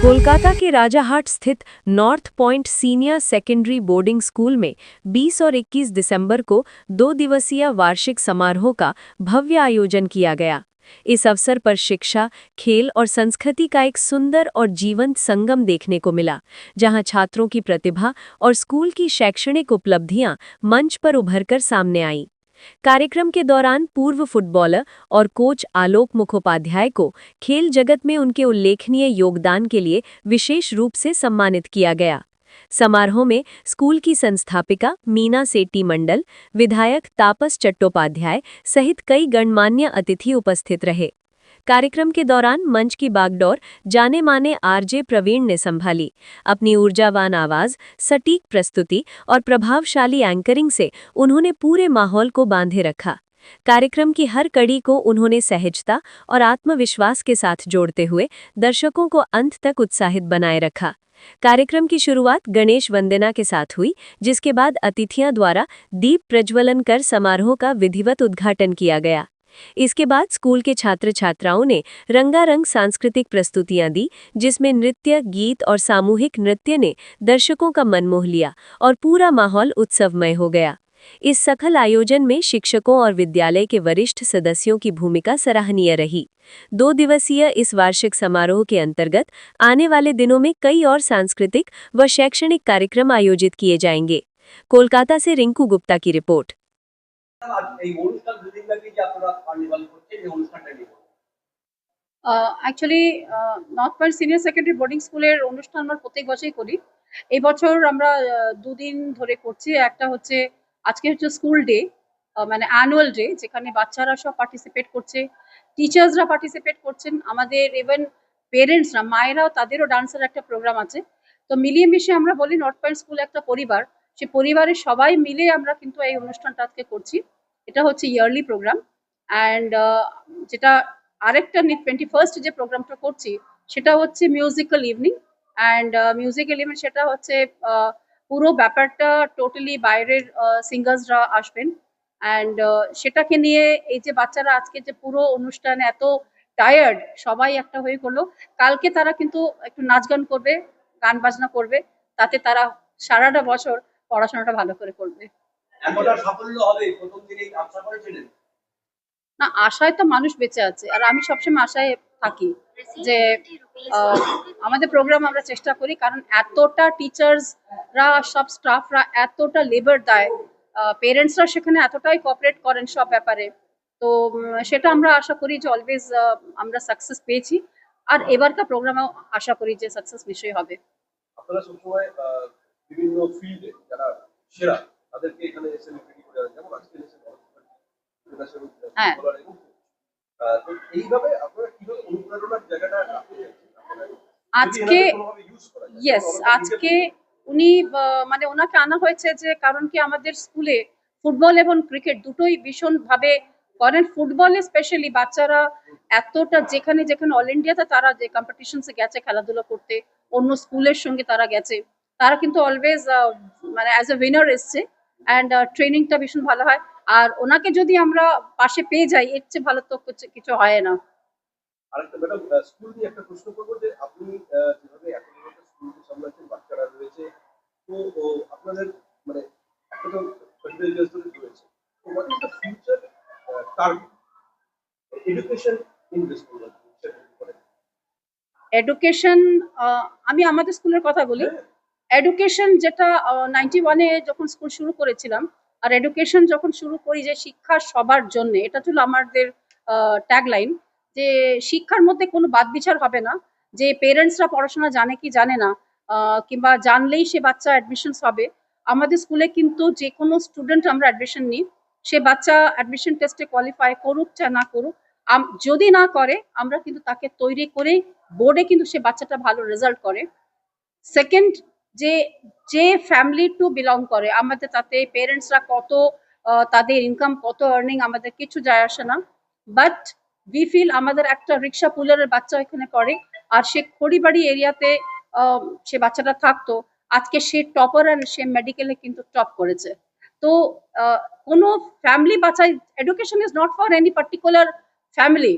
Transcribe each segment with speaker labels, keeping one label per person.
Speaker 1: कोलकाता के राजाहाट स्थित north point senior secondary boarding school में 20 और 21 दिसंबर को 2 दिवसीय वार्षिक समारोह का भव्य आयोजन किया गया। इस अवसर पर शिक्षा, खेल और संस्कृति का एक सुंदर और जीवंत संगम देखने को मिला, जहां छात्रों की प्रतिभा और स्कूल की शैक्षणिक उपलब्धियां मंच पर उभरकर सामने आईं। कार्यक्रम के दौरान पूर्व फुटबॉलर और कोच आलोक मुखोपाध्याय को खेल जगत में उनके उल्लेखनीय योगदान के लिए विशेष रूप से सम्मानित किया गया। समारोह में स्कूल की संस्थापिका मीना सेठी मंडल, विधायक तापस चट्टोपाध्याय सहित कई गणमान्य अतिथि उपस्थित रहे। कार्यक्रम के दौरान मंच की बागडोर जाने माने आरजे प्रवीण ने संभाली। अपनी ऊर्जावान आवाज, सटीक प्रस्तुति और प्रभावशाली एंकरिंग से उन्होंने पूरे माहौल को बांधे रखा। कार्यक्रम की हर कड़ी को उन्होंने सहजता और आत्मविश्वास के साथ जोड़ते हुए दर्शकों को अंत तक उत्साहित बनाए रखा। कार्यक्रम की शुरुआत गणेश वंदना के साथ हुई, जिसके बाद अतिथियों द्वारा दीप प्रज्वलन कर समारोह का विधिवत उद्घाटन किया गया। इसके बाद स्कूल के छात्र छात्राओं ने रंगारंग सांस्कृतिक प्रस्तुतियां दी, जिसमें नृत्य, गीत और सामूहिक नृत्य ने दर्शकों का मन मोह लिया और पूरा माहौल उत्सवमय हो गया। इस सफल आयोजन में शिक्षकों और विद्यालय के वरिष्ठ सदस्यों की भूमिका सराहनीय रही। 2 दिवसीय इस वार्षिक समारोह के अंतर्गत आने वाले दिनों में कई और सांस्कृतिक व शैक्षणिक कार्यक्रम आयोजित किए जाएंगे। कोलकाता से रिंकू गुप्ता की report.
Speaker 2: Actually north point senior secondary boarding স্কুলের অনুষ্ঠান আমরা প্রত্যেক বছরই করি। এই বছর আমরা 2 দিন ধরে করছি। একটা হচ্ছে আজকে হচ্ছে স্কুল ডে, মানে অ্যানুয়াল ডে, যেখানে বাচ্চারা সব পার্টিসিপেট করছে, টিচার্সরা পার্টিসিপেট করছেন, আমাদের ইভেন পেরেন্টসরা, মায়েরাও, তাদেরও ডান্সের একটা প্রোগ্রাম আছে। তো মিলিয়ে মিশিয়ে আমরা বলি নর্থ পয়েন্ট স্কুল একটা পরিবার। সেই পরিবারের সবাই মিলে আমরা কিন্তু এই অনুষ্ঠানটা আজকে করছি। এটা হচ্ছে ইয়ারলি প্রোগ্রাম। অ্যান্ড যেটা আরেকটা 21st যে প্রোগ্রামটা করছি সেটা হচ্ছে musical evening. And musical evening সেটা হচ্ছে পুরো ব্যাপারটা টোটালি বাইরের সিঙ্গার্সরা আসবেন। অ্যান্ড সেটাকে নিয়ে এই যে বাচ্চারা আজকে যে পুরো অনুষ্ঠানে এত টায়ার্ড, সবাই একটা হয়ে করলো, কালকে তারা কিন্তু একটু নাচ গান করবে, গান বাজনা করবে, তাতে তারা সারাটা বছর পড়াশোনাটা ভালো করে করবে। না, আশায় তো মানুষ বেঁচে আছে, আর আমি সবসময় আশায় থাকি যে আমাদের প্রোগ্রাম আমরা চেষ্টা করি, কারণ এতটা টিচার্সরা, সব স্টাফরা এতটা লেবার দেয়, পেরেন্টসরা সেখানে এতটাই কোঅপারেট করেন সব ব্যাপারে। তো সেটা আমরা আশা করি যে অলওয়েজ আমরা সাকসেস পেয়েছি, আর এবারকার প্রোগ্রামেও আশা করি যে সাকসেস নিশ্চয়ই হবে।
Speaker 3: আপনারা সবসময় বিভিন্ন ফিল্ডে যারা সেরা তাদেরকে এখানে সেলিব্রিটি করে, যেমন আজকে
Speaker 2: হ্যাঁ,
Speaker 3: এইভাবে আপনারা কিভাবে অনুপ্রেরণার জায়গাটা
Speaker 2: আজকে ইয়েস, আজকে উনি মানে ওনাকে আনা হয়েছে যে কারণ কি আমাদের স্কুলে ফুটবল এবং ক্রিকেট দুটোই ভীষণভাবে করেন। ফুটবলে স্পেশালি বাচ্চারা এতটা, যেখানে যেখানে অল ইন্ডিয়াতে তারা যে কম্পিটিশনসে গেছে খেলাধুলা করতে, অন্য স্কুলের সঙ্গে তারা গেছে, তারা কিন্তু অলওয়েজ মানে অ্যাজ এ উইনার এসছে। অ্যান্ড ট্রেনিংটা ভীষণ ভালো হয়। আর ওনাকে যদি আমরা পাশে পেয়ে যাই, এর চেয়ে ভালো তো কিছু হয় না।
Speaker 3: আরেকটা ম্যাডাম, স্কুল নিয়ে একটা প্রশ্ন করবো যে আপনি যেভাবে এখন স্কুলকে সামলাচ্ছেন, বাচ্চারা রয়েছে, তো আপনাদের মানে একটা তো 20 years ধরে রয়েছে, তো what is the future target education in this school?
Speaker 2: Education, আমি আমাদের স্কুলের কথা বলি। এডুকেশন যেটা 91-এ যখন স্কুল শুরু করেছিলাম, আর এডুকেশন যখন শুরু করি যে শিক্ষা সবার জন্য, এটা ছিল আমাদের ট্যাগলাইন, যে শিক্ষার মধ্যে কোনো বাদবিচার হবে না, যে পেরেন্টসরা পড়াশোনা জানে কি জানে না, কিংবা জানলেই সে বাচ্চা অ্যাডমিশনস হবে। আমাদের স্কুলে কিন্তু যে কোনো স্টুডেন্ট আমরা অ্যাডমিশন নিই, সে বাচ্চা অ্যাডমিশন টেস্টে কোয়ালিফাই করুক চা না করুক, যদি না করে আমরা কিন্তু তাকে তৈরি করে বোর্ডে কিন্তু সে বাচ্চাটা ভালো রেজাল্ট করে। সেকেন্ড, যে যে ফ্যামিলি টু বিলং করে, আমাদের তাতে পেরেন্টসরা কত, তাদের ইনকাম কত, আর্নিং আমাদের কিছু যায় আসে না। বাট উই ফিল আমাদের একটা রিক্সা পুলারের বাচ্চা এখানে পড়ে, আর সে খড়িবাড়ি এরিয়াতে সে বাচ্চাটা থাকতো, আজকে সে টপার, আর সে মেডিকেলে কিন্তু টপ করেছে। তো কোনো ফ্যামিলি বাঁচাই, education is not for any particular family.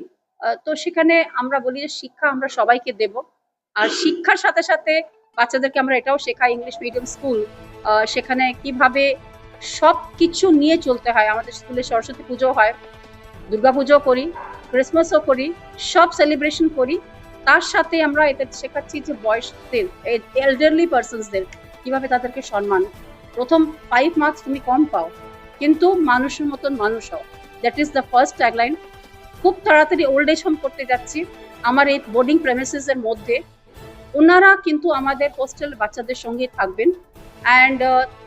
Speaker 2: তো সেখানে আমরা বলি যে শিক্ষা আমরা সবাইকে দেব। আর শিক্ষার সাথে সাথে বাচ্চাদেরকে আমরা এটাও শেখাই, ইংলিশ মিডিয়াম স্কুল, সেখানে কিভাবে সব কিছু নিয়ে চলতে হয়। আমাদের স্কুলে সরস্বতী পুজো হয়, দুর্গা পুজো করি, ক্রিসমাসও করি, সব সেলিব্রেশন করি। তার সাথে আমরা এটা শেখাচ্ছি যে বয়সদের, এল্ডারলি পার্সনসদের কিভাবে তাদেরকে সম্মান। প্রথম 5 মার্কস তুমি কম পাও, কিন্তু মানুষের মতন মানুষ হও, that is the first tagline. খুব তাড়াতাড়ি ওল্ড এজ হোম করতে যাচ্ছি আমার এই বোর্ডিং প্রেমিসেস এর মধ্যে। ওনারা কিন্তু আমাদের হোস্টেল বাচ্চাদের সঙ্গে থাকবেন, অ্যান্ড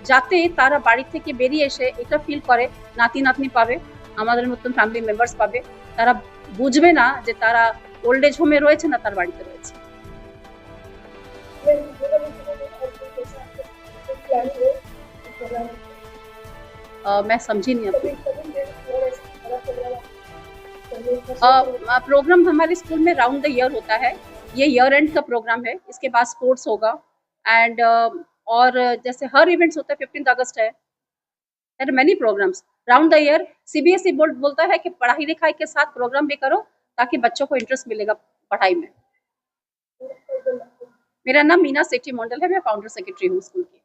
Speaker 2: যাতে তারা বাড়ি থেকে বেরিয়ে এসে এটা ফিল করে নাতি নাতনি পাবে, আমাদের মতন ফ্যামিলি মেম্বার্স পাবে। তারা বুঝবে না যে তারা ওল্ড এজ হোমে রয়েছে না তার বাড়িতে রয়েছে। मैं समझी नहीं आपको। प्रोग्राम हमारे स्कूल में राउंड द ईयर होता है, ये ईयर एंड का प्रोग्राम है। इसके बाद स्पोर्ट्स होगा, एंड और जैसे हर इवेंट्स होता है, 15 अगस्त है, there are many programs round the year. CBSE board बोलता है कि पढ़ाई लिखाई के साथ प्रोग्राम भी करो ताकि बच्चों को इंटरेस्ट मिलेगा पढ़ाई में। मेरा नाम मीना सेठी मंडल है, मैं फाउंडर सेक्रेटरी हूँ स्कूल की।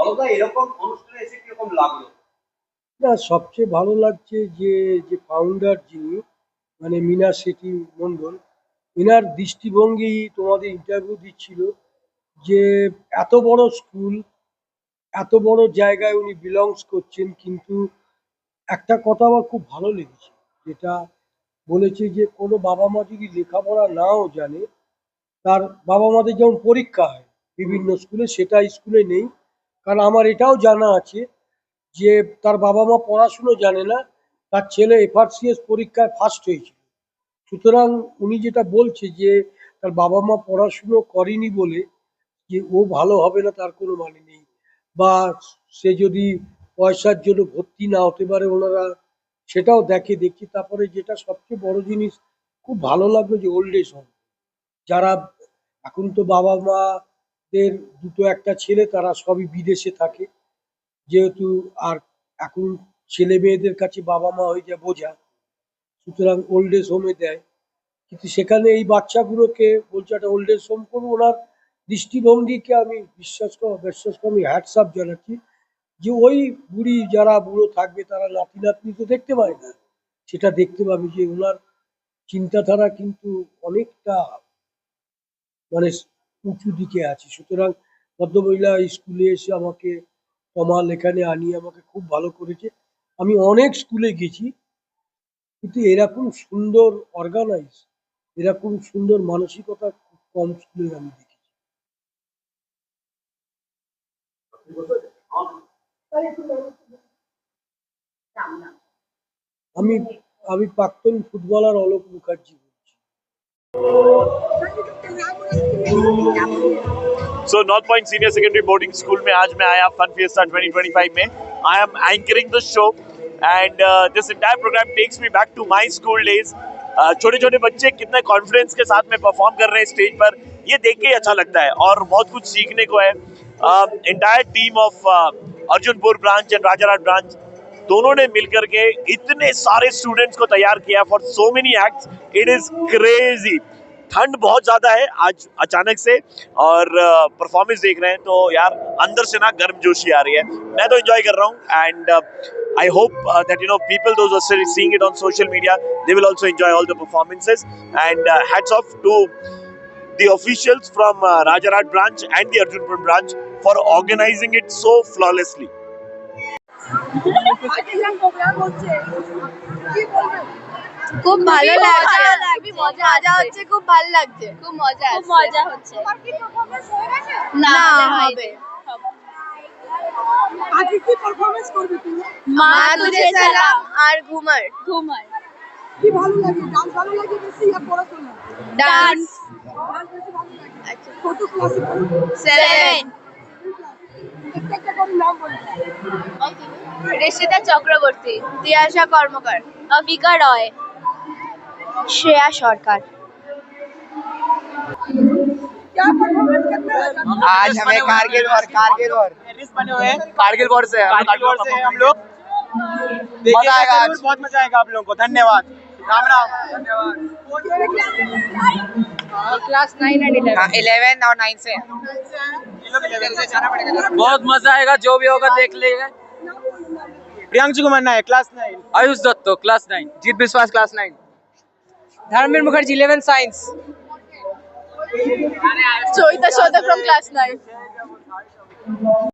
Speaker 3: অলকা এরকম অনুষ্ঠানে এসে কিরকম লাগলো?
Speaker 4: না, সবচেয়ে ভালো লাগছে যে যে ফাউন্ডার যিনি মানে মীনা সেঠি মণ্ডল, এনার দৃষ্টিভঙ্গি তোমাদের ইন্টারভিউ দিচ্ছিল যে এত বড় স্কুল, এত বড় জায়গায় উনি বিলংস করছেন, কিন্তু একটা কথা আমার খুব ভালো লেগেছে, যেটা বলেছে যে কোনো বাবা মা যদি লেখাপড়া নাও জানে, তার বাবা মাদের যেমন পরীক্ষা হয় বিভিন্ন স্কুলে, সেটা স্কুলে নেই। কারণ আমার এটাও জানা আছে যে তার বাবা মা পড়াশুনো জানে না, তার ছেলে এফআরসিএস পরীক্ষায় ফার্স্ট হয়েছিল। সুতরাং উনি যেটা বলছে যে তার বাবা মা পড়াশুনো করেনি বলে যে ও ভালো হবে না তার কোনো মানে নেই, বা সে যদি পয়সার জন্য ভর্তি না হতে পারে, ওনারা সেটাও দেখি। তারপরে যেটা সবচেয়ে বড় জিনিস খুব ভালো লাগলো যে ওল্ড এজ হোম, যারা এখন তো বাবা মাদের দুটো একটা ছেলে, তারা সবই বিদেশে থাকে, যেহেতু আর এখন ছেলে মেয়েদের কাছে বাবা মা হয়ে যায় বোঝা, সুতরাং ওল্ড এজ হোমে দেয়। কিন্তু সেখানে এই বাচ্চাগুলোকে বলছে একটা ওল্ড এজ হোম করবো। ওনার দৃষ্টিভঙ্গিকে আমি বিশ্বাস করে আমি হ্যাটস আপ জানাচ্ছি যে ওই বুড়ি যারা বুড়ো থাকবে তারা নাতি নাতনি তো দেখতে পায় না, সেটা দেখতে পাবে। যে ওনার চিন্তাধারা কিন্তু অনেকটা মানে উঁচু দিকে আছে। সুতরাং ভদ্রমহিলা স্কুলে এসে আমাকে কমাল এখানে আনিয়ে আমাকে খুব ভালো করেছে। আমি অনেক স্কুলে গেছি, কিন্তু এরকম সুন্দর অর্গানাইজ, এরকম সুন্দর মানসিকতা খুব কম স্কুলে আমি দেখি। আমি আমি প্রাক্তন ফুটবলার অলোক মুখার্জি বলছি।
Speaker 5: So North Point Senior Secondary Boarding School में आज मैं आया Fun Fiesta 2025 में. I am anchoring the show and this entire program takes me back to my school days. छोटे छोटे बच्चे कितने कॉन्फिडेंस के साथ में परफॉर्म कर रहे हैं स्टेज पर, ये देख के अच्छा लगता है और बहुत कुछ सीखने को है. Entire team of Arjunpur branch and Rajarhat branch दोनों ने मिलकर के इतने सारे स्टूडेंट्स को तैयार किया for so many acts. It is crazy. ठंड बहुत ज्यादा है आज अचानक से और परफॉर्मेंस देख रहे हैं तो यार अंदर से ना गर्मजोशी आ रही है. मैं तो एंजॉय कर रहा हूँ and I hope that people those are still seeing it on social media, they will also enjoy all the performances and hats off to the officials from Rajarhat branch and the Arjunpur branch for organizing it so flawlessly.
Speaker 6: খুব ভালো লাগছে, খুবই মজা হচ্ছে, খুব ভালো লাগছে, খুব মজা হচ্ছে। না হবে
Speaker 7: আজকে কি পারফরম্যান্স করবে তুমি?
Speaker 6: মা তুঝে সালাম আর ঘুমার।
Speaker 7: কি ভালো লাগে? ডান্স ভালো লাগে বেশি না পড়াশোনা?
Speaker 6: ডান্স।
Speaker 7: ডান্স বেশি ভালো লাগে। আচ্ছা, কত ক্লাসে পড়ো?
Speaker 6: 7।
Speaker 7: একটা করে নাম বলো।
Speaker 6: ঋষিতা চক্রবর্তী, তিয়াশা কর্মকার, অবিকা রয়, শ্রেয়া সরকার।
Speaker 7: क्या परफॉर्मेंस करना है?
Speaker 8: आज हमें कारगिल वॉर बने हुए हैं। कारगिल वॉर से हम लोग। मजा आएगा, बहुत मजा आएगा आप लोगों को। धन्यवाद। राम राम
Speaker 6: क्लास 9 and 11
Speaker 8: 11 और 9 से
Speaker 9: बहुत मजा आएगा, जो भी होगा देख लेगा।
Speaker 8: प्रियांशु कुमार नायक क्लास 9,
Speaker 9: आयुष दत्तो क्लास 9,
Speaker 8: जीत विश्वास class 9, Dharmendra Mukherjee 11 science,
Speaker 6: Joyita Shodha from class 9